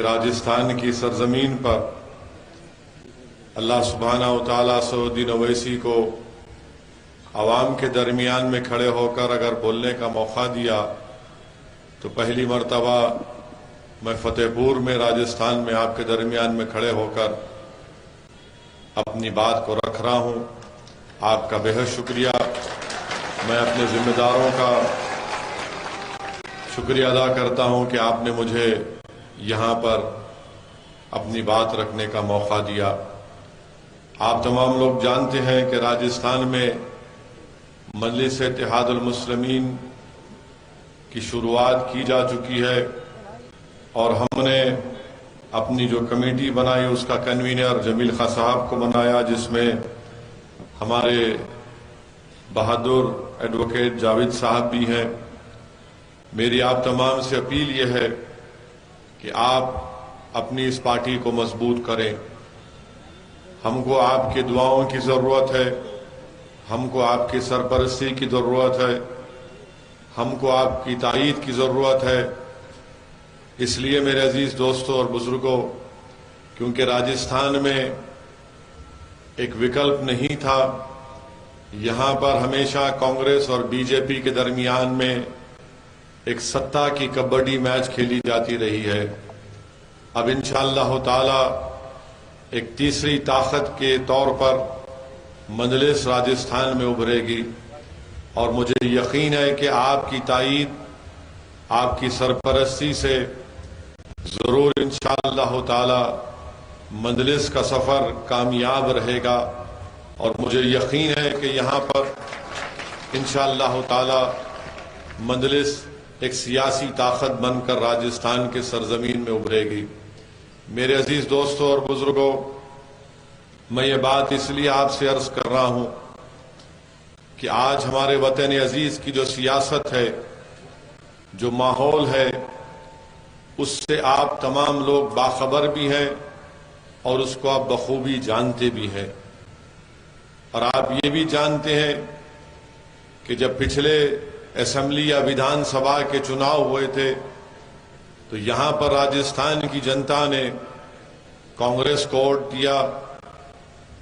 راجستھان کی سرزمین پر اللہ سبحانہ و تعالیٰ سعود الدین اویسی کو عوام کے درمیان میں کھڑے ہو کر اگر بولنے کا موقع دیا تو پہلی مرتبہ میں فتح پور میں راجستھان میں آپ کے درمیان میں کھڑے ہو کر اپنی بات کو رکھ رہا ہوں۔ آپ کا بہت شکریہ۔ میں اپنے ذمہ داروں کا شکریہ ادا کرتا ہوں کہ آپ نے مجھے یہاں پر اپنی بات رکھنے کا موقع دیا۔ آپ تمام لوگ جانتے ہیں کہ راجستھان میں مجلس اتحاد المسلمین کی شروعات کی جا چکی ہے اور ہم نے اپنی جو کمیٹی بنائی اس کا کنوینر جمیل خان صاحب کو بنایا، جس میں ہمارے بہادر ایڈوکیٹ جاوید صاحب بھی ہیں۔ میری آپ تمام سے اپیل یہ ہے کہ آپ اپنی اس پارٹی کو مضبوط کریں۔ ہم کو آپ کی دعاؤں کی ضرورت ہے، ہم کو آپ کی سرپرستی کی ضرورت ہے، ہم کو آپ کی تائید کی ضرورت ہے۔ اس لیے میرے عزیز دوستوں اور بزرگوں، کیونکہ راجستھان میں ایک وکلپ نہیں تھا، یہاں پر ہمیشہ کانگریس اور بی جے پی کے درمیان میں ایک سطح کی کبڈی میچ کھیلی جاتی رہی ہے۔ اب انشاءاللہ تعالی ایک تیسری طاقت کے طور پر مجلس راجستھان میں ابھرے گی، اور مجھے یقین ہے کہ آپ کی تائید، آپ کی سرپرستی سے ضرور انشاءاللہ تعالی مجلس کا سفر کامیاب رہے گا، اور مجھے یقین ہے کہ یہاں پر انشاءاللہ تعالی مجلس ایک سیاسی طاقت بن کر راجستھان کے سرزمین میں ابھرے گی۔ میرے عزیز دوستوں اور بزرگوں، میں یہ بات اس لیے آپ سے عرض کر رہا ہوں کہ آج ہمارے وطن عزیز کی جو سیاست ہے، جو ماحول ہے، اس سے آپ تمام لوگ باخبر بھی ہیں اور اس کو آپ بخوبی جانتے بھی ہیں۔ اور آپ یہ بھی جانتے ہیں کہ جب پچھلے اسمبلی یا ویدھان سبھا کے چناؤ ہوئے تھے تو یہاں پر راجستھان کی جنتا نے کانگریس کو ووٹ دیا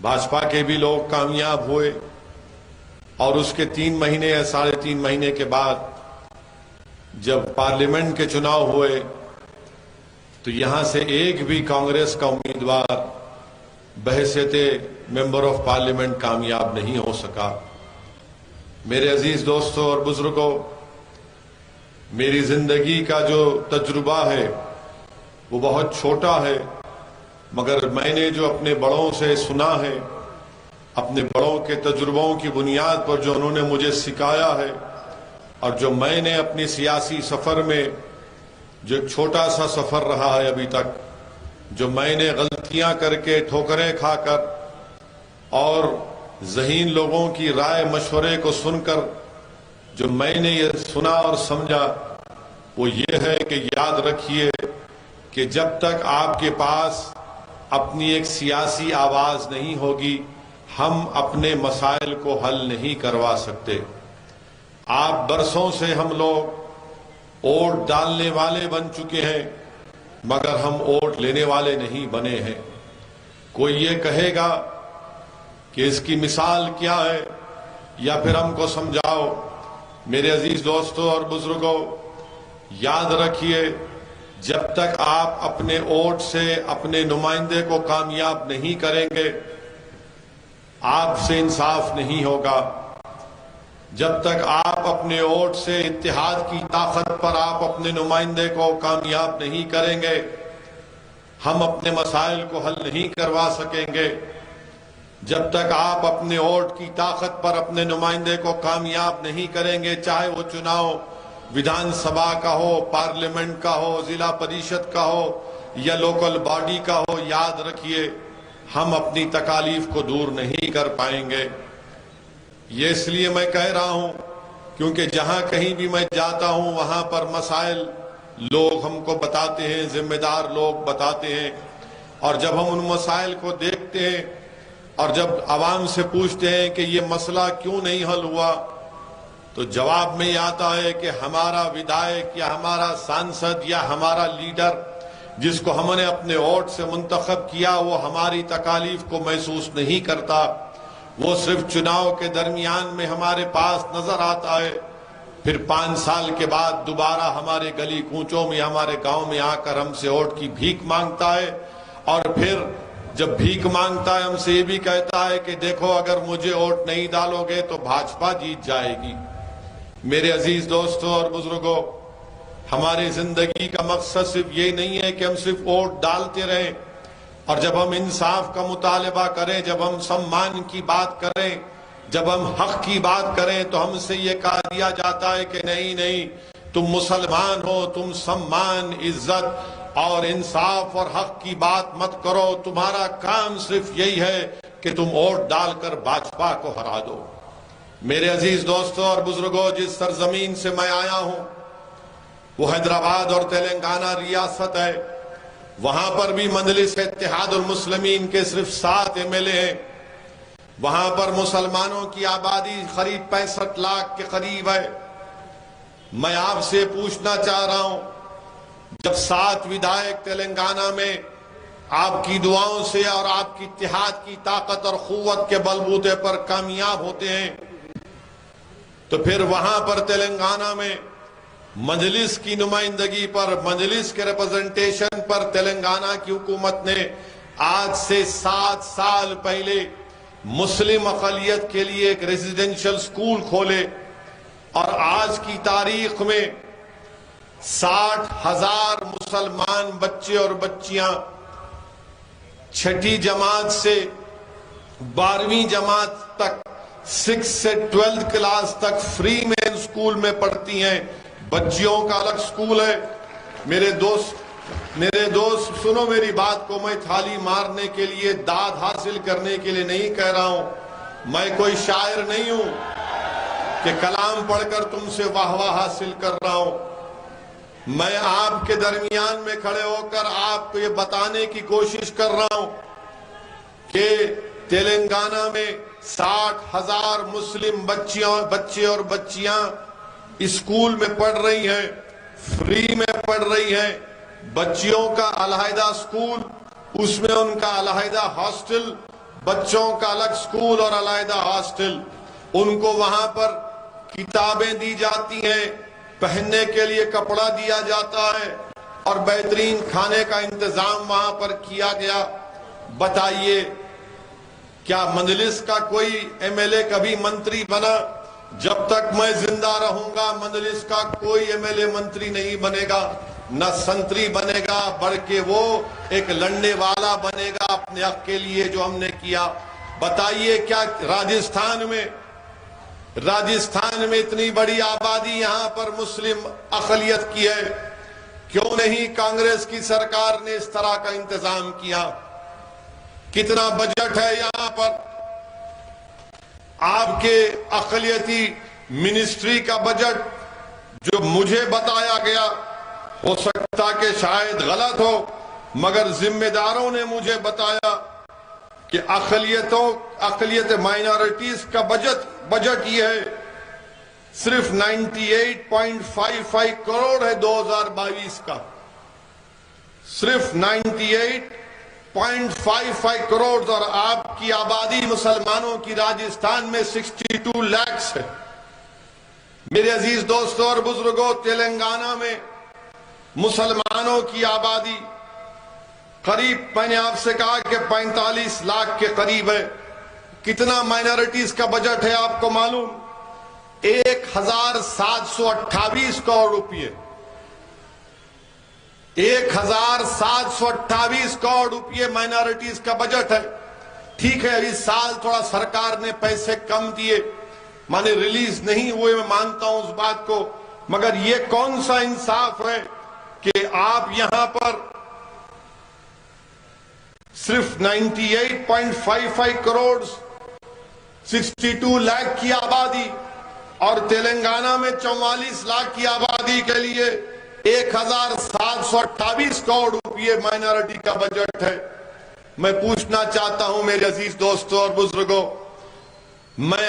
بھاجپا کے بھی لوگ کامیاب ہوئے، اور اس کے 3 مہینے یا 3.5 مہینے کے بعد جب پارلیمنٹ کے چناؤ ہوئے تو یہاں سے ایک بھی کانگریس کا امیدوار بحیثیت ممبر آف پارلیمنٹ کامیاب نہیں ہو سکا۔ میرے عزیز دوستوں اور بزرگوں، میری زندگی کا جو تجربہ ہے وہ بہت چھوٹا ہے، مگر میں نے جو اپنے بڑوں سے سنا ہے، اپنے بڑوں کے تجربوں کی بنیاد پر جو انہوں نے مجھے سکھایا ہے، اور جو میں نے اپنی سیاسی سفر میں جو ایک چھوٹا سا سفر رہا ہے ابھی تک، جو میں نے غلطیاں کر کے، ٹھوکریں کھا کر اور ذہین لوگوں کی رائے مشورے کو سن کر جو میں نے یہ سنا اور سمجھا، وہ یہ ہے کہ یاد رکھیے کہ جب تک آپ کے پاس اپنی ایک سیاسی آواز نہیں ہوگی، ہم اپنے مسائل کو حل نہیں کروا سکتے۔ آپ برسوں سے ہم لوگ ووٹ ڈالنے والے بن چکے ہیں، مگر ہم ووٹ لینے والے نہیں بنے ہیں۔ کوئی یہ کہے گا کہ اس کی مثال کیا ہے، یا پھر ہم کو سمجھاؤ۔ میرے عزیز دوستوں اور بزرگوں، یاد رکھیے، جب تک آپ اپنے ووٹ سے اپنے نمائندے کو کامیاب نہیں کریں گے، آپ سے انصاف نہیں ہوگا۔ جب تک آپ اپنے ووٹ سے اتحاد کی طاقت پر آپ اپنے نمائندے کو کامیاب نہیں کریں گے، ہم اپنے مسائل کو حل نہیں کروا سکیں گے۔ جب تک آپ اپنے ووٹ کی طاقت پر اپنے نمائندے کو کامیاب نہیں کریں گے، چاہے وہ چناؤ ویدھان سبھا کا ہو، پارلیمنٹ کا ہو، ضلع پریشد کا ہو یا لوکل باڈی کا ہو، یاد رکھیے ہم اپنی تکالیف کو دور نہیں کر پائیں گے۔ یہ اس لیے میں کہہ رہا ہوں کیونکہ جہاں کہیں بھی میں جاتا ہوں وہاں پر مسائل لوگ ہم کو بتاتے ہیں، ذمہ دار لوگ بتاتے ہیں، اور جب ہم ان مسائل کو دیکھتے ہیں اور جب عوام سے پوچھتے ہیں کہ یہ مسئلہ کیوں نہیں حل ہوا، تو جواب میں یہ آتا ہے کہ ہمارا ودھائک یا ہمارا سانسد یا ہمارا لیڈر جس کو ہم نے اپنے ووٹ سے منتخب کیا وہ ہماری تکالیف کو محسوس نہیں کرتا، وہ صرف چناؤ کے درمیان میں ہمارے پاس نظر آتا ہے، پھر 5 سال کے بعد دوبارہ ہمارے گلی کوچوں میں ہمارے گاؤں میں آ کر ہم سے ووٹ کی بھیک مانگتا ہے، اور پھر جب بھیک مانگتا ہے ہم سے یہ بھی کہتا ہے کہ دیکھو اگر مجھے ووٹ نہیں ڈالو گے تو بھاجپا جیت جائے گی۔ میرے عزیز دوستوں اور بزرگوں، ہماری زندگی کا مقصد صرف یہ نہیں ہے کہ ہم صرف ووٹ ڈالتے رہیں، اور جب ہم انصاف کا مطالبہ کریں، جب ہم سمان کی بات کریں، جب ہم حق کی بات کریں تو ہم سے یہ کہا دیا جاتا ہے کہ نہیں تم مسلمان ہو، تم سمان، عزت اور انصاف اور حق کی بات مت کرو، تمہارا کام صرف یہی ہے کہ تم ووٹ ڈال کر بھاجپا کو ہرا دو۔ میرے عزیز دوستوں اور بزرگوں، جس سرزمین سے میں آیا ہوں وہ حیدرآباد اور تلنگانہ ریاست ہے، وہاں پر بھی مجلس اتحاد المسلمین کے صرف 7 MLA ہیں، وہاں پر مسلمانوں کی آبادی قریب 65 لاکھ کے قریب ہے۔ میں آپ سے پوچھنا چاہ رہا ہوں، جب 7 ودھائک تلنگانہ میں آپ کی دعاؤں سے اور آپ کی اتحاد کی طاقت اور قوت کے بلبوتے پر کامیاب ہوتے ہیں، تو پھر وہاں پر تلنگانہ میں مجلس کی نمائندگی پر، مجلس کے ریپرزنٹیشن پر تلنگانہ کی حکومت نے آج سے 7 سال پہلے مسلم اقلیت کے لیے ایک ریزیڈنشل سکول کھولے، اور آج کی تاریخ میں 60,000 مسلمان بچے اور بچیاں 6ٹھی جماعت سے 12ویں جماعت تک، 6 سے 12 کلاس تک فری میں سکول میں پڑھتی ہیں۔ بچیوں کا الگ سکول ہے۔ میرے دوست سنو میری بات کو، میں تھالی مارنے کے لیے، داد حاصل کرنے کے لیے نہیں کہہ رہا ہوں، میں کوئی شاعر نہیں ہوں کہ کلام پڑھ کر تم سے واہ واہ حاصل کر رہا ہوں۔ میں آپ کے درمیان میں کھڑے ہو کر آپ کو یہ بتانے کی کوشش کر رہا ہوں کہ تلنگانہ میں 60,000 مسلم بچے اور بچیاں اسکول میں پڑھ رہی ہیں، فری میں پڑھ رہی ہیں۔ بچیوں کا علیحدہ سکول، اس میں ان کا علیحدہ ہاسٹل، بچوں کا الگ سکول اور علیحدہ ہاسٹل، ان کو وہاں پر کتابیں دی جاتی ہیں، پہننے کے لیے کپڑا دیا جاتا ہے، اور بہترین کھانے کا انتظام وہاں پر کیا گیا۔ بتائیے کیا مجلس کا کوئی MLA کبھی منتری بنا؟ جب تک میں زندہ رہوں گا مجلس کا کوئی MLA منتری نہیں بنے گا، نہ سنتری بنے گا، بلکہ وہ ایک لڑنے والا بنے گا اپنے حق کے لیے جو ہم نے کیا۔ بتائیے کیا راجستھان میں اتنی بڑی آبادی یہاں پر مسلم اقلیت کی ہے، کیوں نہیں کانگریس کی سرکار نے اس طرح کا انتظام کیا؟ کتنا بجٹ ہے یہاں پر؟ آپ کے اقلیتی منسٹری کا بجٹ جو مجھے بتایا گیا، ہو سکتا کہ شاید غلط ہو، مگر ذمہ داروں نے مجھے بتایا کہ اقلیت مائنورٹیز کا بجٹ یہ ہے، صرف 98.55 کروڑ ہے 2022 کا، صرف 98.55 کروڑ، اور آپ کی آبادی مسلمانوں کی راجستھان میں 62 لاکھ ہے۔ میرے عزیز دوستوں اور بزرگوں، تلنگانہ میں مسلمانوں کی آبادی قریب، میں نے آپ سے کہا کہ 45 لاکھ کے قریب ہے۔ کتنا مائنورٹیز کا بجٹ ہے آپ کو معلوم؟ 1728 کروڑ روپئے، 1728 کروڑ روپئے مائنورٹیز کا بجٹ ہے۔ ٹھیک ہے، اس سال تھوڑا سرکار نے پیسے کم دیے، مانے ریلیز نہیں ہوئے، میں مانتا ہوں اس بات کو، مگر یہ کون سا انصاف ہے کہ آپ یہاں پر صرف 98.55 کروڑ 62 لاکھ کی آبادی، اور تلنگانہ میں 44 لاکھ کی آبادی کے لیے 1728 کروڑ روپئے مائنورٹی کا بجٹ ہے۔ میں پوچھنا چاہتا ہوں میرے عزیز دوستوں اور بزرگوں، میں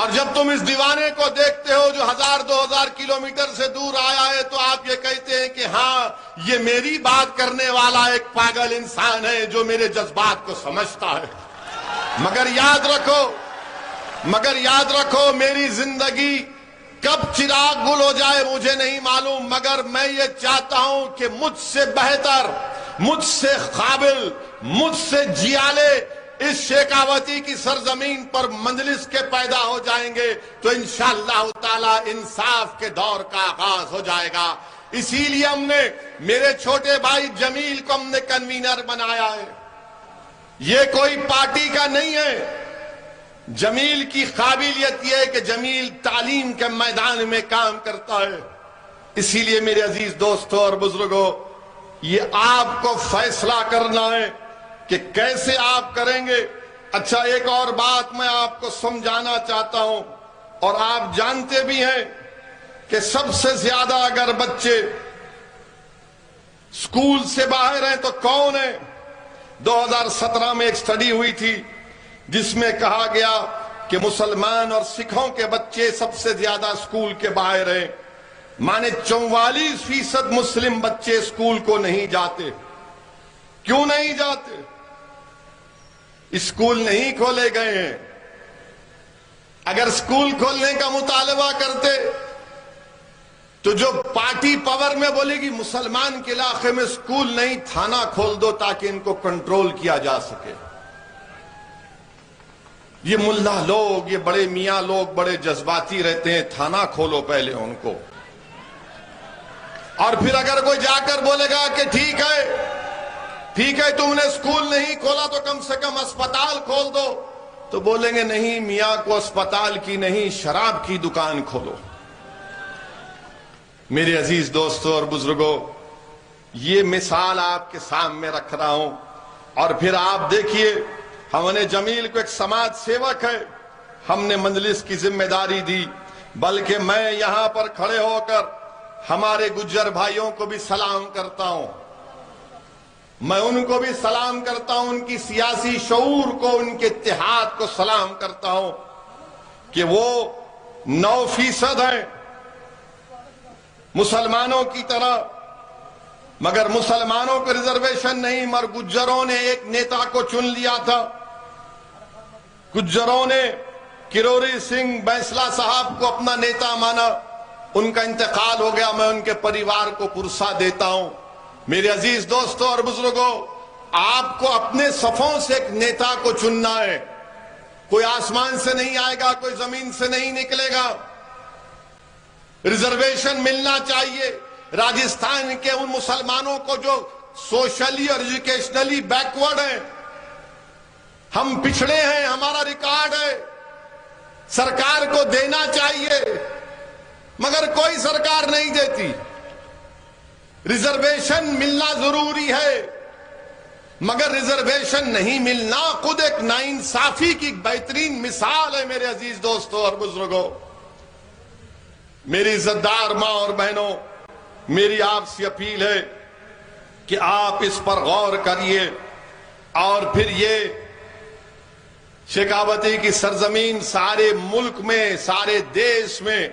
اور جب تم اس دیوانے کو دیکھتے ہو جو 1000-2000 کلومیٹر سے دور آیا ہے تو آپ یہ کہتے ہیں کہ ہاں یہ میری بات کرنے والا ایک پاگل انسان ہے جو میرے جذبات کو سمجھتا ہے۔ مگر یاد رکھو میری زندگی کب چراغ گل ہو جائے مجھے نہیں معلوم، مگر میں یہ چاہتا ہوں کہ مجھ سے بہتر، مجھ سے قابل، مجھ سے جیالے اس شیخاوتی کی سرزمین پر مجلس کے پیدا ہو جائیں گے تو انشاءاللہ تعالی انصاف کے دور کا آغاز ہو جائے گا۔ اسی لیے ہم نے میرے چھوٹے بھائی جمیل کو ہم نے کنوینر بنایا ہے۔ یہ کوئی پارٹی کا نہیں ہے۔ جمیل کی قابلیت یہ ہے کہ جمیل تعلیم کے میدان میں کام کرتا ہے۔ اسی لیے میرے عزیز دوستوں اور بزرگوں، یہ آپ کو فیصلہ کرنا ہے کہ کیسے آپ کریں گے۔ اچھا، ایک اور بات میں آپ کو سمجھانا چاہتا ہوں، اور آپ جانتے بھی ہیں کہ سب سے زیادہ اگر بچے اسکول سے باہر ہیں تو کون ہیں؟ 2017 میں ایک سٹڈی ہوئی تھی جس میں کہا گیا کہ مسلمان اور سکھوں کے بچے سب سے زیادہ اسکول کے باہر ہیں، مانے 44% مسلم بچے اسکول کو نہیں جاتے۔ کیوں نہیں جاتے؟ اسکول نہیں کھولے گئے ہیں۔ اگر اسکول کھولنے کا مطالبہ کرتے تو جو پارٹی پاور میں بولے گی مسلمان کے علاقے میں اسکول نہیں، تھانہ کھول دو تاکہ ان کو کنٹرول کیا جا سکے۔ یہ ملا لوگ، یہ بڑے میاں لوگ بڑے جذباتی رہتے ہیں، تھانہ کھولو پہلے ان کو، اور پھر اگر کوئی جا کر بولے گا کہ ٹھیک ہے تم نے اسکول نہیں کھولا تو کم سے کم اسپتال کھول دو، تو بولیں گے نہیں میاں کو اسپتال کی نہیں، شراب کی دکان کھولو۔ میرے عزیز دوستوں اور بزرگوں، یہ مثال آپ کے سامنے رکھ رہا ہوں۔ اور پھر آپ دیکھیے، ہم نے جمیل کو ایک سماج سیوک ہے، ہم نے مجلس کی ذمہ داری دی، بلکہ میں یہاں پر کھڑے ہو کر ہمارے گجر بھائیوں کو بھی سلام کرتا ہوں، میں ان کو بھی سلام کرتا ہوں، ان کی سیاسی شعور کو، ان کے اتحاد کو سلام کرتا ہوں کہ وہ 9% ہیں مسلمانوں کی طرح، مگر مسلمانوں کو ریزرویشن نہیں، مگر گجروں نے ایک نیتا کو چن لیا تھا۔ گجروں نے کروری سنگھ بینسلا صاحب کو اپنا نیتا مانا، ان کا انتقال ہو گیا، میں ان کے پریوار کو پرسہ دیتا ہوں۔ میرے عزیز دوستوں اور بزرگوں، آپ کو اپنے صفوں سے ایک نیتا کو چننا ہے، کوئی آسمان سے نہیں آئے گا، کوئی زمین سے نہیں نکلے گا۔ ریزرویشن ملنا چاہیے راجستھان کے ان مسلمانوں کو جو سوشلی اور ایجوکیشنلی بیکورڈ ہیں، ہم پچھڑے ہیں، ہمارا ریکارڈ ہے، سرکار کو دینا چاہیے، مگر کوئی سرکار نہیں دیتی۔ ریزرویشن ملنا ضروری ہے، مگر ریزرویشن نہیں ملنا خود ایک ناانصافی کی بہترین مثال ہے۔ میرے عزیز دوستوں اور بزرگوں، میری عزت دار ماں اور بہنوں، میری آپ سے اپیل ہے کہ آپ اس پر غور کریے، اور پھر یہ شیخاوتی کی سرزمین سارے ملک میں، سارے دیش میں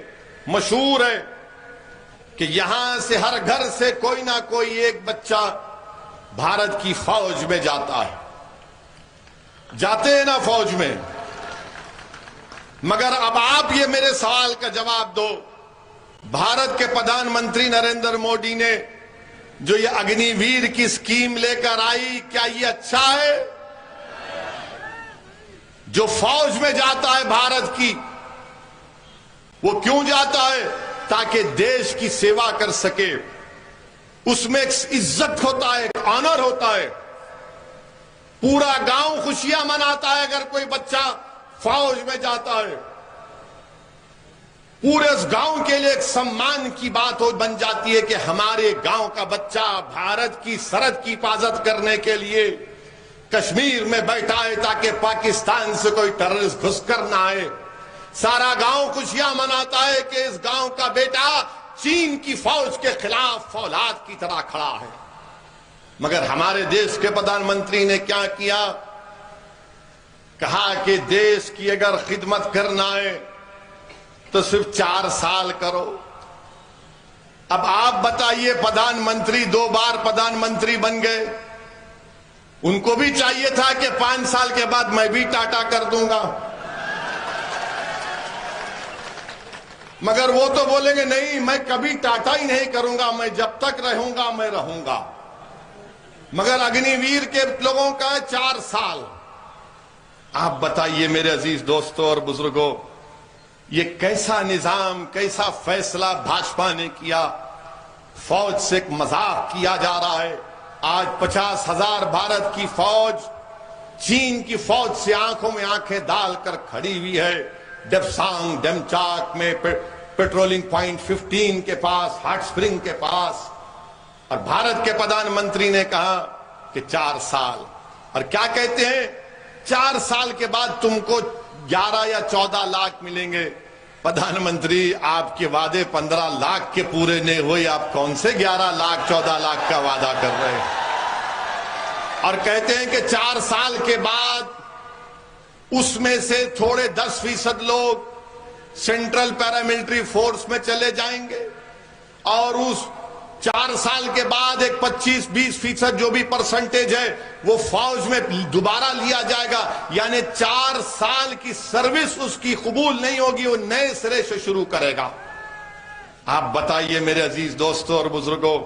مشہور ہے کہ یہاں سے ہر گھر سے کوئی نہ کوئی ایک بچہ بھارت کی فوج میں جاتا ہے، جاتے ہیں نا فوج میں۔ مگر اب آپ یہ میرے سوال کا جواب دو، بھارت کے پردھان منتری نریندر مودی نے جو یہ اگنی ویر کی اسکیم لے کر آئی، کیا یہ اچھا ہے؟ جو فوج میں جاتا ہے بھارت کی، وہ کیوں جاتا ہے؟ تاکہ دیش کی سیوا کر سکے، اس میں ایک عزت ہوتا ہے، ایک آنر ہوتا ہے، پورا گاؤں خوشیاں مناتا ہے اگر کوئی بچہ فوج میں جاتا ہے، پورے اس گاؤں کے لیے ایک سمان کی بات بن جاتی ہے کہ ہمارے گاؤں کا بچہ بھارت کی سرحد کی حفاظت کرنے کے لیے کشمیر میں بیٹھا ہے تاکہ پاکستان سے کوئی ٹیررسٹ گھس کر نہ آئے۔ سارا گاؤں خوشیاں مناتا ہے کہ اس گاؤں کا بیٹا چین کی فوج کے خلاف فولاد کی طرح کھڑا ہے۔ مگر ہمارے دیش کے پردھان منتری نے کیا کیا؟ کہا کہ دیش کی اگر خدمت کرنا ہے تو صرف 4 سال کرو. اب آپ بتائیے، پردھان منتری 2 بار پردھان منتری بن گئے، ان کو بھی چاہیے تھا کہ 5 سال کے بعد میں بھی ٹاٹا کر دوں گا، مگر وہ تو بولیں گے نہیں میں کبھی ٹاٹا ہی نہیں کروں گا، میں جب تک رہوں گا میں رہوں گا. مگر اگنی ویر کے لوگوں کا 4 سال. آپ بتائیے میرے عزیز دوستوں اور بزرگوں، یہ کیسا نظام، کیسا فیصلہ بھاجپا نے کیا. فوج سے ایک مذاق کیا جا رہا ہے. آج 50,000 بھارت کی فوج چین کی فوج سے آنکھوں میں آنکھیں ڈال کر کھڑی ہوئی ہے. ڈپسانگ ڈیمچاک میں پیٹرولنگ پوائنٹ 15 کے پاس، ہاٹ سپرنگ کے پاس. اور بھارت کے پردھان منتری نے کہا کہ 4 سال. اور کیا کہتے ہیں؟ 4 سال کے بعد تم کو 11 یا 14 لاکھ ملیں گے. پردھان منتری آپ کے وعدے 15 لاکھ کے پورے نہیں ہوئے، آپ کون سے 11 لاکھ 14 لاکھ کا وعدہ کر رہے ہیں؟ اور کہتے ہیں کہ 4 سال کے بعد اس میں سے تھوڑے 10% لوگ سینٹرل پیراملٹری فورس میں چلے جائیں گے، اور اس 4 سال کے بعد ایک 25-20% جو بھی پرسنٹیج ہے وہ فوج میں دوبارہ لیا جائے گا. یعنی 4 سال کی سروس اس کی قبول نہیں ہوگی، وہ نئے سرے سے شروع کرے گا. آپ بتائیے میرے عزیز دوستوں اور بزرگوں،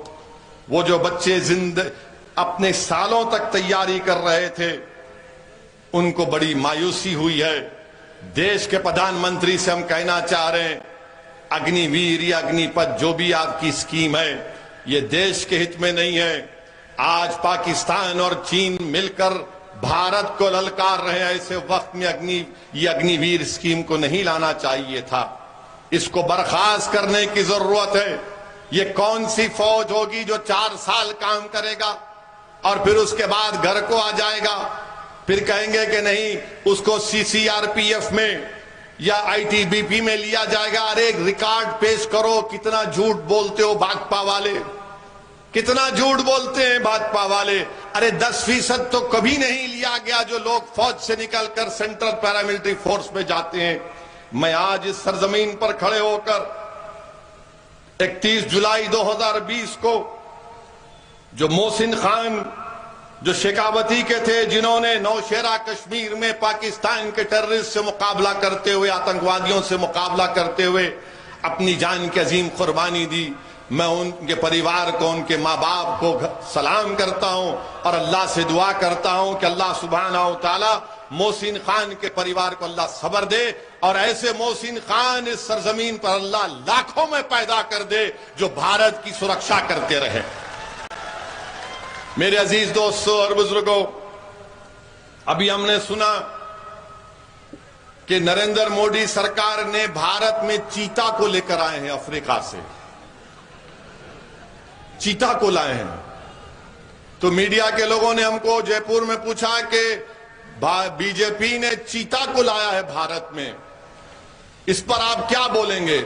وہ جو بچے اپنے سالوں تک تیاری کر رہے تھے ان کو بڑی مایوسی ہوئی ہے. دیش کے پردھان منتری سے ہم کہنا چاہ رہے ہیں، اگنی ویر یا اگنی پتھ جو بھی آپ کی اسکیم ہے یہ دیش کے ہت میں نہیں ہے. آج پاکستان اور چین مل کر بھارت کو للکار رہے ہیں. ایسے وقت میں یہ اگنی ویر اسکیم کو نہیں لانا چاہیے تھا. اس کو برخاست کرنے کی ضرورت ہے. یہ کون سی فوج ہوگی جو 4 سال کام کرے گا اور پھر اس کے بعد گھر کو آ جائے گا؟ پھر کہیں گے کہ نہیں اس کو CRPF میں یا ITBP میں لیا جائے گا. ارے ایک ریکارڈ پیش کرو، کتنا جھوٹ بولتے ہو بھاجپا والے، کتنا جھوٹ بولتے ہیں بھاجپا والے. ارے 10% تو کبھی نہیں لیا گیا جو لوگ فوج سے نکل کر سینٹرل پیراملٹری فورس میں جاتے ہیں. میں آج اس سرزمین پر کھڑے ہو کر 31 جولائی 2020 کو جو محسن خان جو شیخاوتی کے تھے، جنہوں نے نوشہرہ کشمیر میں پاکستان کے ٹیررسٹ سے مقابلہ کرتے ہوئے، آتنکوادیوں سے مقابلہ کرتے ہوئے اپنی جان کی عظیم قربانی دی، میں ان کے پریوار کو، ان کے ماں باپ کو سلام کرتا ہوں اور اللہ سے دعا کرتا ہوں کہ اللہ سبحانہ و تعالی محسن خان کے پریوار کو اللہ صبر دے، اور ایسے محسن خان اس سرزمین پر اللہ لاکھوں میں پیدا کر دے جو بھارت کی سرکشا کرتے رہے. میرے عزیز دوستوں اور بزرگوں، ابھی ہم نے سنا کہ نریندر مودی سرکار نے بھارت میں چیتا کو لے کر آئے ہیں. افریقہ سے چیتا کو لائے ہیں. تو میڈیا کے لوگوں نے ہم کو جے پور میں پوچھا کہ BJP نے چیتا کو لایا ہے بھارت میں، اس پر آپ کیا بولیں گے؟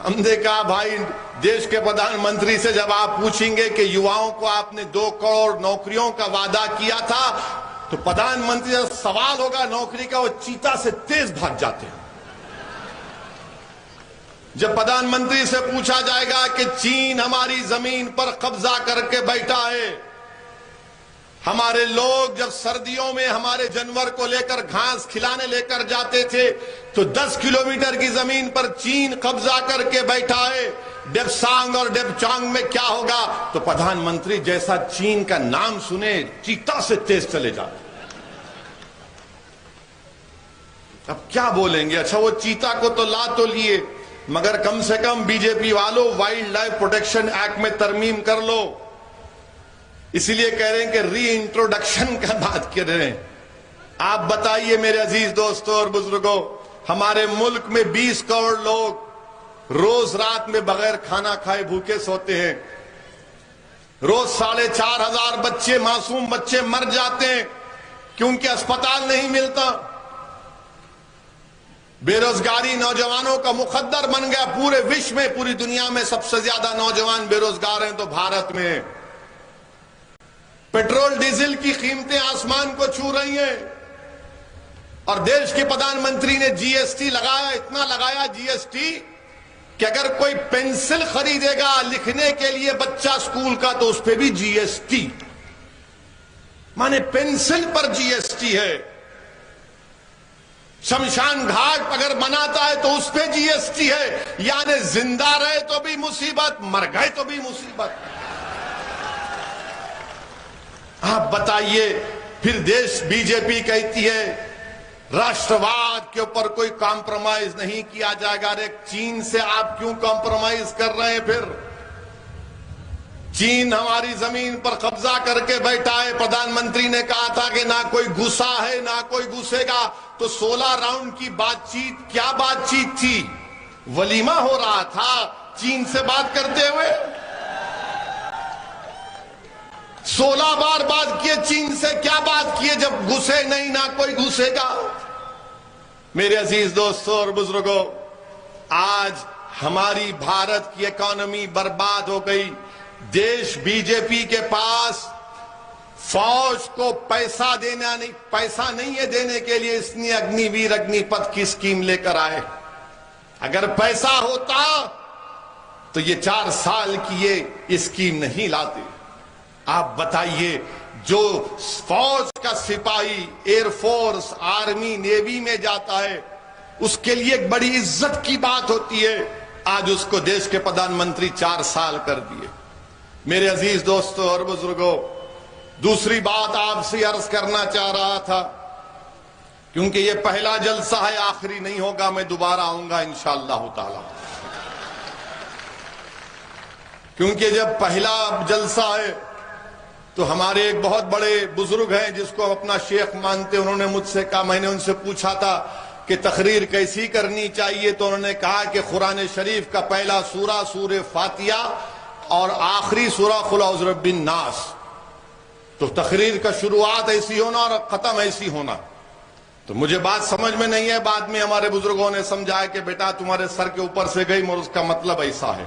ہم نے کہا بھائی دیش کے پردھان منتری سے جب آپ پوچھیں گے کہ یواؤں کو آپ نے 2 کروڑ نوکریوں کا وعدہ کیا تھا، تو پردھان منتری سے سوال ہوگا نوکری کا، وہ چیتا سے تیز بھاگ جاتے ہیں. جب پردھان منتری سے پوچھا جائے گا کہ چین ہماری زمین پر قبضہ کر کے بیٹھا ہے، ہمارے لوگ جب سردیوں میں ہمارے جانور کو لے کر گھاس کھلانے لے کر جاتے تھے تو 10 کلومیٹر کی زمین پر چین قبضہ کر کے بیٹھا ہے، ڈپسانگ اور ڈپچانگ میں کیا ہوگا؟ تو پردھان منتری جیسا چین کا نام سنے چیتا سے تیز چلے جاتے. اب کیا بولیں گے؟ اچھا وہ چیتا کو تو لا تو لیے، مگر کم سے کم BJP والوں وائلڈ لائف پروٹیکشن ایکٹ میں ترمیم کر لو. اسی لیے کہہ رہے ہیں کہ ری انٹروڈکشن کا بات کر رہے ہیں. آپ بتائیے میرے عزیز دوستوں اور بزرگوں، ہمارے ملک میں 20 کروڑ لوگ روز رات میں بغیر کھانا کھائے بھوکے سوتے ہیں. روز 4,500 بچے، معصوم بچے مر جاتے ہیں کیونکہ اسپتال نہیں ملتا. بے روزگاری نوجوانوں کا مخدر بن گیا. پورے وشو میں، پوری دنیا میں سب سے زیادہ نوجوان بے روزگار ہیں تو بھارت میں. پیٹرول ڈیزل کی قیمتیں آسمان کو چھو رہی ہیں اور دیش کے پردھان منتری نے جی ایس ٹی لگایا، اتنا لگایا جی ایس ٹی کہ اگر کوئی پینسل خریدے گا لکھنے کے لیے بچہ اسکول کا تو اس پہ بھی جی ایس ٹی، مانے پینسل پر جی ایس ٹی ہے۔ شمشان گھاٹ اگر مناتا ہے تو اس پہ جی ایس ٹی ہے، یعنی زندہ رہے تو بھی مصیبت، مر گئے تو بھی مصیبت۔ آپ بتائیے، پھر دیش بی جے پی کہتی ہے راشٹرواد کے اوپر کوئی کمپرومائز نہیں کیا جائے گا۔ ایک چین سے آپ کیوں کمپرومائز کر رہے ہیں؟ پھر چین ہماری زمین پر قبضہ کر کے بیٹھا ہے۔ پردھان منتری نے کہا تھا کہ نہ کوئی گھسا ہے نہ کوئی گھسے گا، تو 16 راؤنڈ کی بات چیت کیا بات چیت تھی؟ ولیمہ ہو رہا تھا چین سے بات کرتے ہوئے۔ 16 بار بات کیے چین سے، کیا بات کیے جب گھسے نہیں، نہ کوئی گھسے گا۔ میرے عزیز دوستو اور بزرگوں، آج ہماری بھارت کی اکانومی برباد ہو گئی۔ دیش بی جے پی کے پاس فوج کو پیسہ نہیں ہے دینے کے لیے، اس نے اگنی ویر اگنی پتھ کی اسکیم لے کر آئے۔ اگر پیسہ ہوتا تو یہ 4 سال کی یہ اسکیم نہیں لاتے۔ آپ بتائیے، جو فوج کا سپاہی ایئر فورس، آرمی، نیوی میں جاتا ہے، اس کے لیے ایک بڑی عزت کی بات ہوتی ہے، آج اس کو دیش کے پردھان منتری 4 سال کر دیے۔ میرے عزیز دوستو اور بزرگوں، دوسری بات آپ سے عرض کرنا چاہ رہا تھا، کیونکہ یہ پہلا جلسہ ہے، آخری نہیں ہوگا، میں دوبارہ آؤں گا انشاءاللہ تعالی، کیونکہ جب پہلا جلسہ ہے تو ہمارے ایک بہت بڑے بزرگ ہیں جس کو ہم اپنا شیخ مانتے، انہوں نے مجھ سے کہا، میں نے ان سے پوچھا تھا کہ تقریر کیسی کرنی چاہیے، تو انہوں نے کہا کہ قرآن شریف کا پہلا سورہ سورہ فاتحہ اور آخری سورہ قل اعوذ برب الناس، تو تقریر کا شروعات ایسی ہونا اور ختم ایسی ہونا۔ تو مجھے بات سمجھ میں نہیں ہے، بعد میں ہمارے بزرگوں نے سمجھایا کہ بیٹا تمہارے سر کے اوپر سے گئی اور اس کا مطلب ایسا ہے۔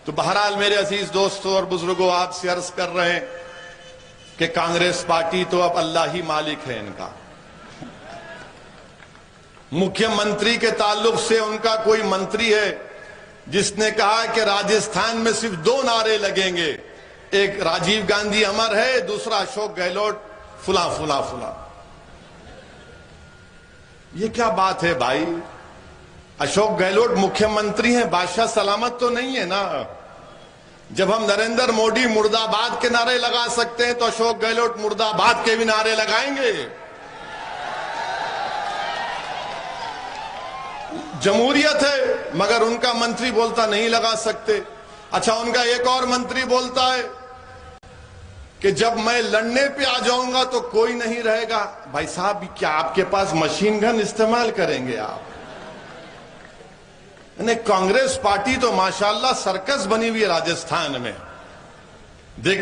تو بہرحال میرے عزیز دوستوں اور بزرگوں، آپ سے عرض کر رہے ہیں کہ کانگریس پارٹی تو اب اللہ ہی مالک ہے ان کا۔ مکھیہ منتری کے تعلق سے ان کا کوئی منتری ہے جس نے کہا کہ راجستھان میں صرف 2 نعرے لگیں گے، ایک راجیو گاندھی امر ہے، دوسرا اشوک گہلوٹ فلاں فلاں فلاں۔ یہ کیا بات ہے بھائی؟ اشوک گہلوٹ مکھیہ منتری ہیں، بادشاہ سلامت تو نہیں ہے نا؟ جب ہم نریندر مودی مرد آباد کے نعرے لگا سکتے ہیں تو اشوک گہلوٹ مرد آباد کے بھی نعرے لگائیں گے؟ جمہوریت ہے مگر ان کا منتری بولتا نہیں لگا سکتے۔ اچھا، ان کا ایک اور منتری بولتا ہے کہ جب میں لڑنے پہ آ جاؤں گا تو کوئی نہیں رہے گا۔ بھائی صاحب، کیا آپ کے پاس مشین گن استعمال کریں گے آپ؟ کانگریس پارٹی تو ماشاءاللہ سرکس بنی ہوئی ہے راجستھان میں۔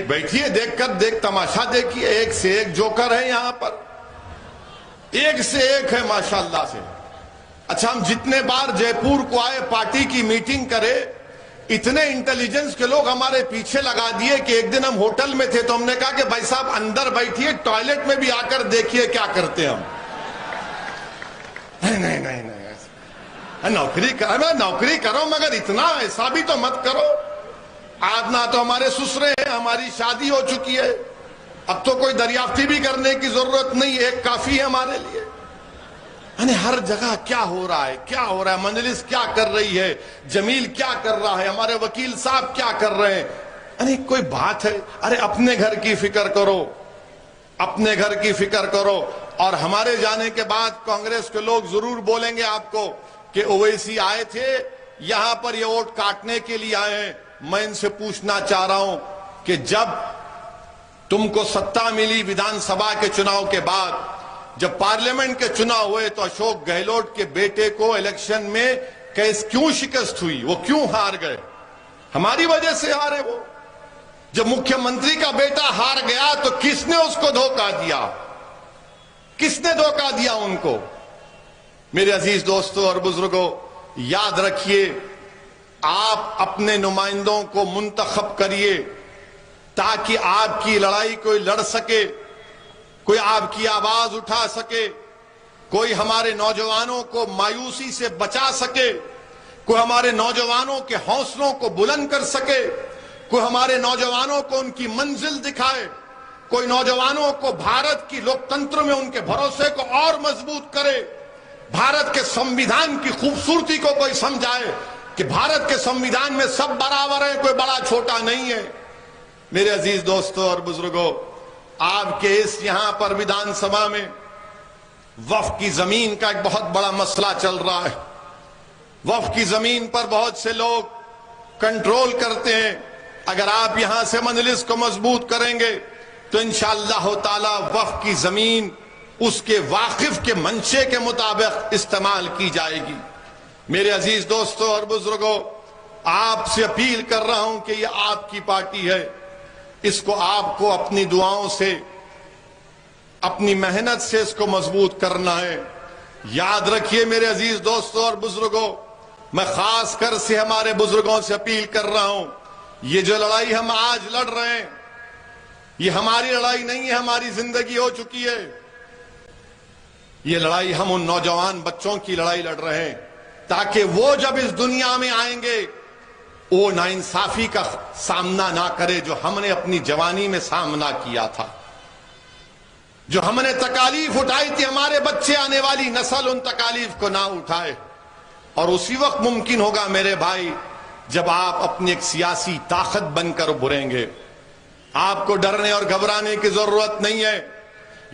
بیٹھیے، دیکھ تماشا دیکھیے، ایک سے ایک جوکر ہے یہاں پر، ایک سے ایک ہے ماشاءاللہ سے۔ اچھا، ہم جتنے بار جے پور کو آئے پارٹی کی میٹنگ کرے، اتنے انٹیلیجنس کے لوگ ہمارے پیچھے لگا دیے کہ ایک دن ہم ہوٹل میں تھے تو ہم نے کہا کہ بھائی صاحب اندر بیٹھیے، ٹوائلٹ میں بھی آ کر دیکھیے کیا کرتے ہم۔ نہیں، نوکری کرو مگر اتنا ایسا بھی تو مت کرو۔ آج نہ تو ہمارے سسرے ہیں، ہماری شادی ہو چکی ہے، اب تو کوئی دریافتی بھی کرنے کی ضرورت نہیں، ایک کافی ہے ہمارے لیے۔ ہر جگہ کیا ہو رہا ہے، مجلس کیا کر رہی ہے، جمیل کیا کر رہا ہے، ہمارے وکیل صاحب کیا کر رہے ہیں۔ کوئی بات ہے؟ اپنے گھر کی فکر کرو، اپنے گھر کی فکر کرو۔ اور ہمارے جانے کے بعد کانگریس کے لوگ ضرور بولیں گے آپ کو کہ اویسی آئے تھے یہاں پر، یہ ووٹ کاٹنے کے لیے آئے ہیں۔ میں ان سے پوچھنا چاہ رہا ہوں کہ جب تم کو ستا ملی ودھان سبھا کے چناؤ کے بعد، جب پارلیمنٹ کے چناؤ ہوئے تو اشوک گہلوٹ کے بیٹے کو الیکشن میں کیوں شکست ہوئی؟ وہ کیوں ہار گئے؟ ہماری وجہ سے ہارے وہ۔ جب مکھیہ منتری کا بیٹا ہار گیا تو کس نے اس کو دھوکہ دیا؟ کس نے دھوکہ دیا ان کو؟ میرے عزیز دوستو اور بزرگوں، یاد رکھیے، آپ اپنے نمائندوں کو منتخب کریے تاکہ آپ کی لڑائی کوئی لڑ سکے، کوئی آپ کی آواز اٹھا سکے۔ کوئی ہمارے نوجوانوں کو مایوسی سے بچا سکے، کوئی ہمارے نوجوانوں کے حوصلوں کو بلند کر سکے، کوئی ہمارے نوجوانوں کو ان کی منزل دکھائے، کوئی نوجوانوں کو بھارت کی لوکتنتر میں ان کے بھروسے کو اور مضبوط کرے، بھارت کے سمویدھان کی خوبصورتی کو کوئی سمجھائے کہ بھارت کے سمویدھان میں سب برابر ہیں، کوئی بڑا چھوٹا نہیں ہے۔ میرے عزیز دوستو اور بزرگوں، آپ کے اس یہاں پر ویدھان سبھا میں وقف کی زمین کا ایک بہت بڑا مسئلہ چل رہا ہے۔ وقف کی زمین پر بہت سے لوگ کنٹرول کرتے ہیں۔ اگر آپ یہاں سے مجلس کو مضبوط کریں گے تو انشاءاللہ تعالی وقف کی زمین اس کے واقف کے منشے کے مطابق استعمال کی جائے گی۔ میرے عزیز دوستو اور بزرگوں، آپ سے اپیل کر رہا ہوں کہ یہ آپ کی پارٹی ہے، اس کو آپ کو اپنی دعاؤں سے، اپنی محنت سے اس کو مضبوط کرنا ہے۔ یاد رکھیے میرے عزیز دوستو اور بزرگوں، میں خاص کر سے ہمارے بزرگوں سے اپیل کر رہا ہوں، یہ جو لڑائی ہم آج لڑ رہے ہیں، یہ ہماری لڑائی نہیں ہے، ہماری زندگی ہو چکی ہے۔ یہ لڑائی ہم ان نوجوان بچوں کی لڑائی لڑ رہے ہیں تاکہ وہ جب اس دنیا میں آئیں گے وہ ناانصافی کا سامنا نہ کرے جو ہم نے اپنی جوانی میں سامنا کیا تھا، جو ہم نے تکالیف اٹھائی تھی، ہمارے بچے، آنے والی نسل ان تکالیف کو نہ اٹھائے۔ اور اسی وقت ممکن ہوگا میرے بھائی جب آپ اپنی ایک سیاسی طاقت بن کر ابھریں گے۔ آپ کو ڈرنے اور گھبرانے کی ضرورت نہیں ہے،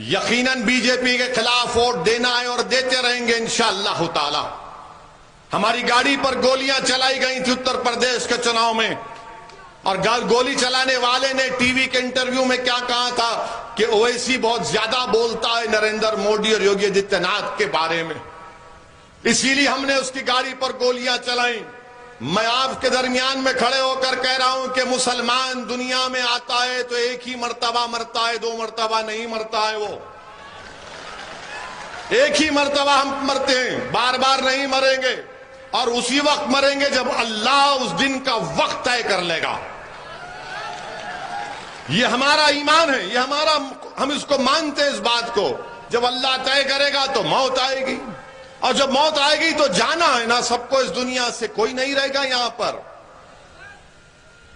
یقیناً بی جے پی کے خلاف ووٹ دینا ہے اور دیتے رہیں گے انشاءاللہ تعالی۔ ہماری گاڑی پر گولیاں چلائی گئی تھی اتر پردیش کے چناؤ میں، اور گولی چلانے والے نے ٹی وی کے انٹرویو میں کیا کہا تھا کہ اویسی بہت زیادہ بولتا ہے نریندر مودی اور یوگی آدتیہ ناتھ کے بارے میں، اسی لیے ہم نے اس کی گاڑی پر گولیاں چلائیں۔ میں آپ کے درمیان میں کھڑے ہو کر کہہ رہا ہوں کہ مسلمان دنیا میں آتا ہے تو ایک ہی مرتبہ مرتا ہے، 2 مرتبہ نہیں مرتا ہے، وہ ایک ہی مرتبہ ہم مرتے ہیں، بار بار نہیں مریں گے، اور اسی وقت مریں گے جب اللہ اس دن کا وقت طے کر لے گا۔ یہ ہمارا ایمان ہے، یہ ہمارا، ہم اس کو مانتے ہیں اس بات کو، جب اللہ طے کرے گا تو موت آئے گی، اور جب موت آئے گی تو جانا ہے نا سب کو، اس دنیا سے کوئی نہیں رہے گا یہاں پر۔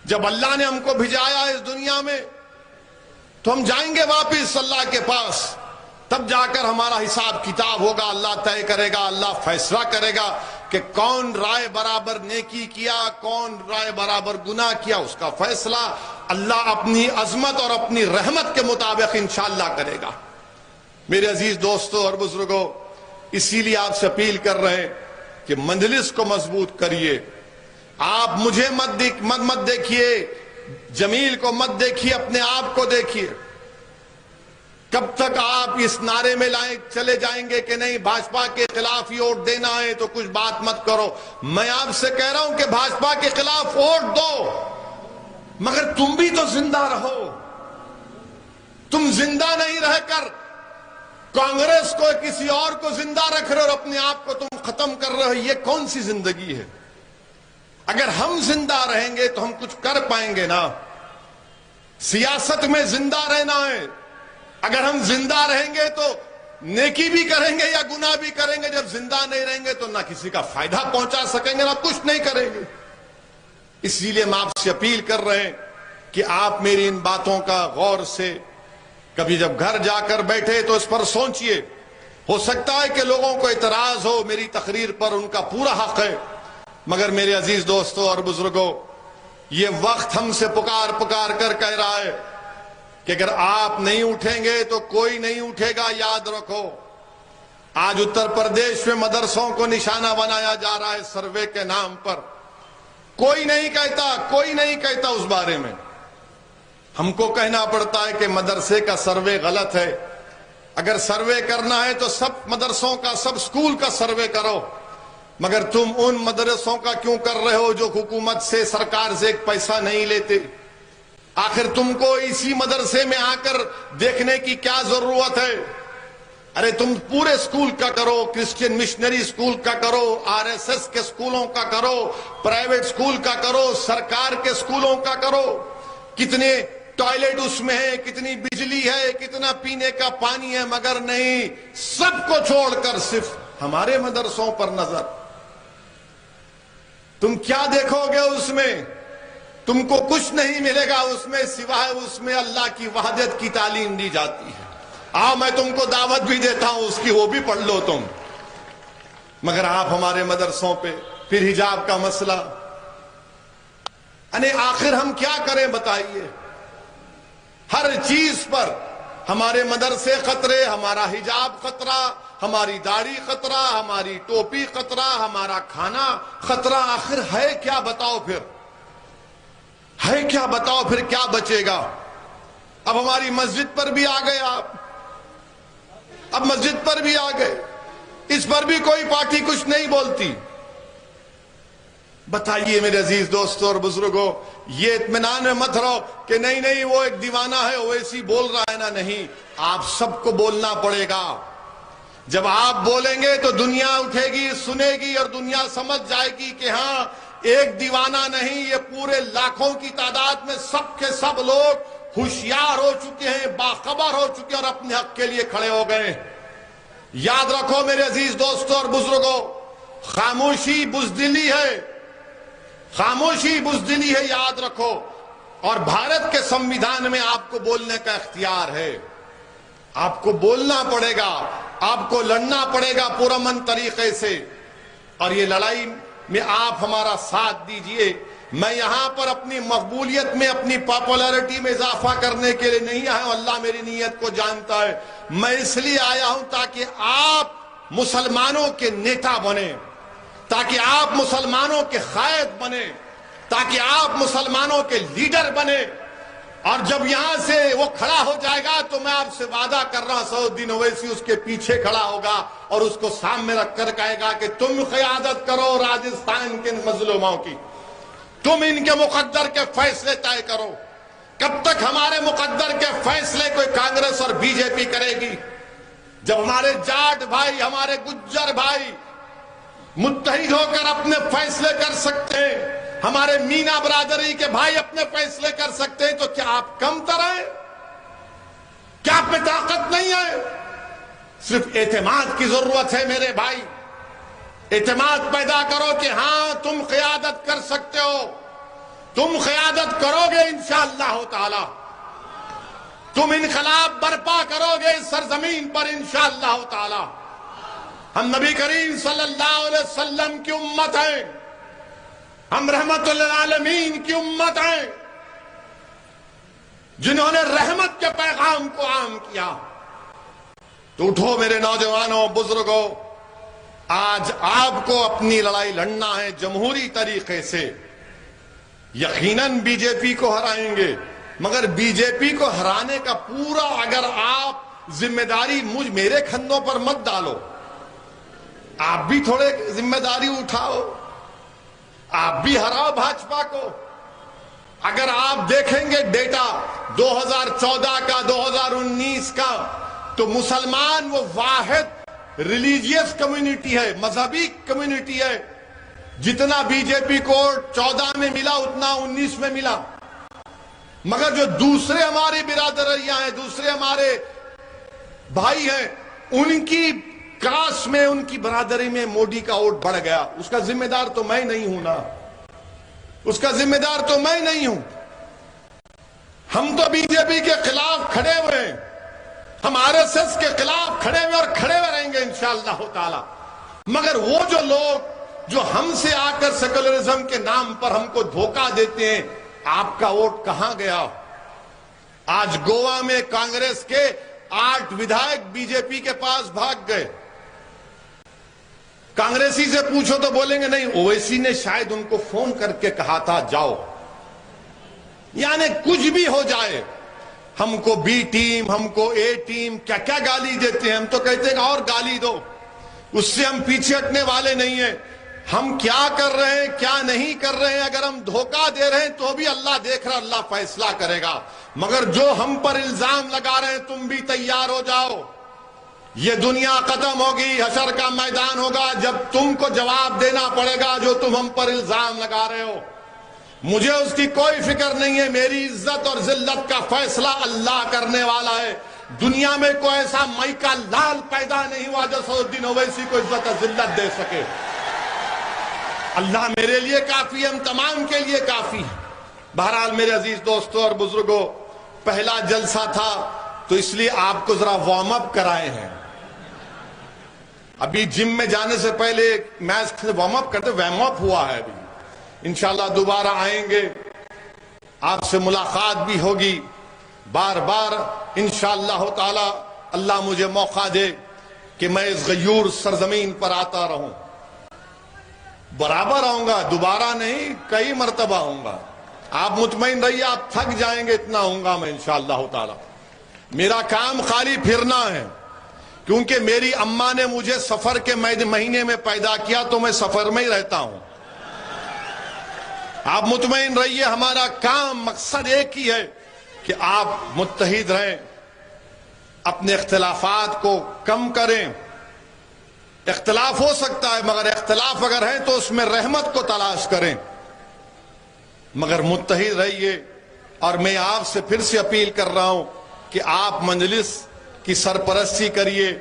جب اللہ نے ہم کو بھیجایا اس دنیا میں تو ہم جائیں گے واپس اللہ کے پاس، تب جا کر ہمارا حساب کتاب ہوگا، اللہ طے کرے گا، اللہ فیصلہ کرے گا کہ کون رائے برابر نیکی کیا، کون رائے برابر گناہ کیا، اس کا فیصلہ اللہ اپنی عظمت اور اپنی رحمت کے مطابق انشاءاللہ کرے گا۔ میرے عزیز دوستو اور بزرگوں، اسی لیے آپ سے اپیل کر رہے ہیں کہ مجلس کو مضبوط کریے۔ آپ مجھے مت دیکھیے، جمیل کو مت دیکھیے، اپنے آپ کو دیکھیے۔ کب تک آپ اس نعرے میں چلے جائیں گے کہ نہیں بھاجپا کے خلاف ہی ووٹ دینا ہے تو کچھ بات مت کرو؟ میں آپ سے کہہ رہا ہوں کہ بھاجپا کے خلاف ووٹ دو، مگر تم بھی تو زندہ رہو۔ تم زندہ نہیں رہ کر کانگریس کو، کسی اور کو زندہ رکھ رہے اور اپنے آپ کو تم ختم کر رہے ہو، یہ کون سی زندگی ہے؟ اگر ہم زندہ رہیں گے تو ہم کچھ کر پائیں گے نا۔ سیاست میں زندہ رہنا ہے، اگر ہم زندہ رہیں گے تو نیکی بھی کریں گے یا گناہ بھی کریں گے، جب زندہ نہیں رہیں گے تو نہ کسی کا فائدہ پہنچا سکیں گے، نہ کچھ نہیں کریں گے۔ اسی لیے ہم آپ سے اپیل کر رہے ہیں کہ آپ میری ان باتوں کا غور سے کبھی جب گھر جا کر بیٹھے تو اس پر سوچئے۔ ہو سکتا ہے کہ لوگوں کو اعتراض ہو میری تقریر پر، ان کا پورا حق ہے، مگر میرے عزیز دوستو اور بزرگوں، یہ وقت ہم سے پکار کر کہہ رہا ہے کہ اگر آپ نہیں اٹھیں گے تو کوئی نہیں اٹھے گا۔ یاد رکھو، آج اتر پردیش میں مدرسوں کو نشانہ بنایا جا رہا ہے سروے کے نام پر، کوئی نہیں کہتا اس بارے میں۔ ہم کو کہنا پڑتا ہے کہ مدرسے کا سروے غلط ہے۔ اگر سروے کرنا ہے تو سب مدرسوں کا، سب سکول کا سروے کرو، مگر تم ان مدرسوں کا کیوں کر رہے ہو جو حکومت سے، سرکار سے ایک پیسہ نہیں لیتے؟ آخر تم کو اسی مدرسے میں آ کر دیکھنے کی کیا ضرورت ہے؟ ارے تم پورے سکول کا کرو، کرسچین مشنری سکول کا کرو، RSS کے سکولوں کا کرو، پرائیویٹ سکول کا کرو، سرکار کے سکولوں کا کرو۔ کتنے ٹوائلٹ اس میں ہے، کتنی بجلی ہے، کتنا پینے کا پانی ہے، مگر نہیں، سب کو چھوڑ کر صرف ہمارے مدرسوں پر نظر۔ تم کیا دیکھو گے اس میں؟ تم کو کچھ نہیں ملے گا اس میں سوائے اس میں اللہ کی وحدت کی تعلیم دی جاتی ہے۔ میں تم کو دعوت بھی دیتا ہوں اس کی، وہ بھی پڑھ لو تم، مگر آپ ہمارے مدرسوں پہ پھر حجاب کا مسئلہ، آخر ہم کیا کریں بتائیے؟ ہر چیز پر ہمارے مدرسے خطرے، ہمارا حجاب خطرہ، ہماری داڑھی خطرہ، ہماری ٹوپی خطرہ، ہمارا کھانا خطرہ۔ آخر ہے کیا بتاؤ پھر؟ ہے کیا بتاؤ پھر؟ کیا بچے گا؟ اب ہماری مسجد پر بھی آ گئے آپ، اب مسجد پر بھی آ گئے، اس پر بھی کوئی پارٹی کچھ نہیں بولتی۔ بتائیے میرے عزیز دوستوں اور بزرگوں، یہ اطمینان میں مت رہو کہ نہیں وہ ایک دیوانہ ہے، وہ ایسی بول رہا ہے نا، نہیں، آپ سب کو بولنا پڑے گا۔ جب آپ بولیں گے تو دنیا اٹھے گی، سنے گی، اور دنیا سمجھ جائے گی کہ ہاں ایک دیوانہ نہیں، یہ پورے لاکھوں کی تعداد میں سب کے سب لوگ ہوشیار ہو چکے ہیں، باخبر ہو چکے ہیں، اور اپنے حق کے لیے کھڑے ہو گئے۔ یاد رکھو میرے عزیز دوستوں اور بزرگوں، خاموشی بزدلی ہے، خاموشی بزدلی ہے، یاد رکھو۔ اور بھارت کے سمویدھان میں آپ کو بولنے کا اختیار ہے، آپ کو بولنا پڑے گا، آپ کو لڑنا پڑے گا پرامن طریقے سے، اور یہ لڑائی میں آپ ہمارا ساتھ دیجئے۔ میں یہاں پر اپنی مقبولیت میں، اپنی پاپولیرٹی میں اضافہ کرنے کے لیے نہیں آیا ہوں، اللہ میری نیت کو جانتا ہے۔ میں اس لیے آیا ہوں تاکہ آپ مسلمانوں کے نیتا بنیں، تاکہ آپ مسلمانوں کے قائد بنے، تاکہ آپ مسلمانوں کے لیڈر بنے۔ اور جب یہاں سے وہ کھڑا ہو جائے گا تو میں آپ سے وعدہ کر رہا ہوں، سعود الدین اویسی اس کے پیچھے کھڑا ہوگا اور اس کو سامنے رکھ کر کہے گا کہ تم قیادت کرو راجستھان کے مظلوموں کی، تم ان کے مقدر کے فیصلے طے کرو۔ کب تک ہمارے مقدر کے فیصلے کوئی کانگریس اور بی جے پی کرے گی؟ جب ہمارے جاٹ بھائی، ہمارے گجر بھائی متحد ہو کر اپنے فیصلے کر سکتے ہیں، ہمارے مینا برادری کے بھائی اپنے فیصلے کر سکتے ہیں، تو کیا آپ کم تر ہیں؟ کیا آپ میں طاقت نہیں ہے؟ صرف اعتماد کی ضرورت ہے میرے بھائی، اعتماد پیدا کرو کہ ہاں تم قیادت کر سکتے ہو، تم قیادت کرو گے انشاءاللہ تعالی، تم انقلاب برپا کرو گے اس سرزمین پر انشاءاللہ تعالی۔ ہم نبی کریم صلی اللہ علیہ وسلم کی امت ہیں، ہم رحمت للعالمین کی امت ہیں، جنہوں نے رحمت کے پیغام کو عام کیا۔ تو اٹھو میرے نوجوانوں، بزرگوں، آج آپ کو اپنی لڑائی لڑنا ہے جمہوری طریقے سے۔ یقیناً بی جے پی کو ہرائیں گے، مگر بی جے پی کو ہرانے کا پورا اگر آپ ذمہ داری میرے کھندوں پر مت ڈالو، آپ بھی تھوڑے ذمہ داری اٹھاؤ، آپ بھی ہراؤ بھاجپا کو۔ اگر آپ دیکھیں گے ڈیٹا 2014 کا، 2019 کا، تو مسلمان وہ واحد ریلیجیس کمیونٹی ہے، مذہبی کمیونٹی ہے، جتنا بی جے پی کو 14 میں ملا اتنا 19 میں ملا۔ مگر جو دوسرے ہماری برادریاں ہیں، دوسرے ہمارے بھائی ہیں، ان کی کاسٹ میں، ان کی برادری میں مودی کا ووٹ بڑھ گیا۔ اس کا ذمہ دار تو میں نہیں ہوں نا، اس کا ذمہ دار تو میں نہیں ہوں۔ ہم تو بی جے پی کے خلاف کھڑے ہوئے ہیں، ہم آر ایس ایس کے خلاف کھڑے ہوئے اور کھڑے ہوئے رہیں گے انشاءاللہ تعالی۔ مگر وہ جو لوگ جو ہم سے آ کر سیکولرزم کے نام پر ہم کو دھوکہ دیتے ہیں، آپ کا ووٹ کہاں گیا؟ آج گوا میں کانگریس کے 8 ودھائک بی جے پی کے پاس بھاگ گئے۔ کانگریسی سے پوچھو تو بولیں گے نہیں، اویسی نے شاید ان کو فون کر کے کہا تھا جاؤ۔ یعنی کچھ بھی ہو جائے، ہم کو بی ٹیم، ہم کو اے ٹیم، کیا کیا گالی دیتے ہیں، ہم تو کہتے ہیں اور گالی دو، اس سے ہم پیچھے ہٹنے والے نہیں ہیں۔ ہم کیا کر رہے ہیں، کیا نہیں کر رہے ہیں، اگر ہم دھوکہ دے رہے ہیں تو بھی اللہ دیکھ رہا، اللہ فیصلہ کرے گا۔ مگر جو ہم پر الزام لگا رہے ہیں، تم بھی تیار ہو جاؤ، یہ دنیا ختم ہوگی، حشر کا میدان ہوگا، جب تم کو جواب دینا پڑے گا جو تم ہم پر الزام لگا رہے ہو۔ مجھے اس کی کوئی فکر نہیں ہے، میری عزت اور ذلت کا فیصلہ اللہ کرنے والا ہے۔ دنیا میں کوئی ایسا مئی کا لال پیدا نہیں ہوا جو سعود الدین اویسی کو عزت اور ذلت دے سکے۔ اللہ میرے لیے کافی ہے، ہم تمام کے لیے کافی ہے۔ بہرحال میرے عزیز دوستوں اور بزرگوں، پہلا جلسہ تھا تو اس لیے آپ کو ذرا وارم اپ کرائے ہیں۔ ابھی جم میں جانے سے پہلے میچ وارم اپ کرتے، وارم اپ ہوا ہے ابھی۔ انشاءاللہ دوبارہ آئیں گے، آپ سے ملاقات بھی ہوگی بار بار انشاءاللہ تعالی۔ اللہ مجھے موقع دے کہ میں اس غیور سرزمین پر آتا رہوں، برابر آؤں گا، دوبارہ نہیں، کئی مرتبہ آؤں گا۔ آپ مطمئن رہیے، آپ تھک جائیں گے، اتنا ہوں گا میں انشاءاللہ تعالی۔ میرا کام خالی پھرنا ہے، کیونکہ میری اماں نے مجھے سفر کے مہینے میں پیدا کیا تو میں سفر میں ہی رہتا ہوں۔ آپ مطمئن رہیے، ہمارا کام مقصد ایک ہی ہے کہ آپ متحد رہیں، اپنے اختلافات کو کم کریں۔ اختلاف ہو سکتا ہے، مگر اختلاف اگر ہے تو اس میں رحمت کو تلاش کریں، مگر متحد رہیے۔ اور میں آپ سے پھر سے اپیل کر رہا ہوں کہ آپ مجلس کی سرپرستی کریے،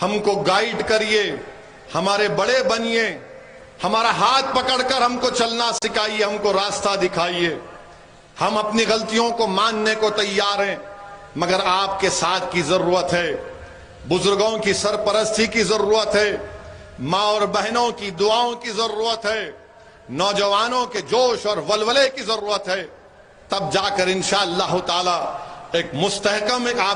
ہم کو گائیڈ کریے، ہمارے بڑے بنیے، ہمارا ہاتھ پکڑ کر ہم کو چلنا سکھائیے، ہم کو راستہ دکھائیے۔ ہم اپنی غلطیوں کو ماننے کو تیار ہیں، مگر آپ کے ساتھ کی ضرورت ہے، بزرگوں کی سرپرستی کی ضرورت ہے، ماں اور بہنوں کی دعاؤں کی ضرورت ہے، نوجوانوں کے جوش اور ولولے کی ضرورت ہے۔ تب جا کر انشاءاللہ تعالی ایک مستحکم ایک آپ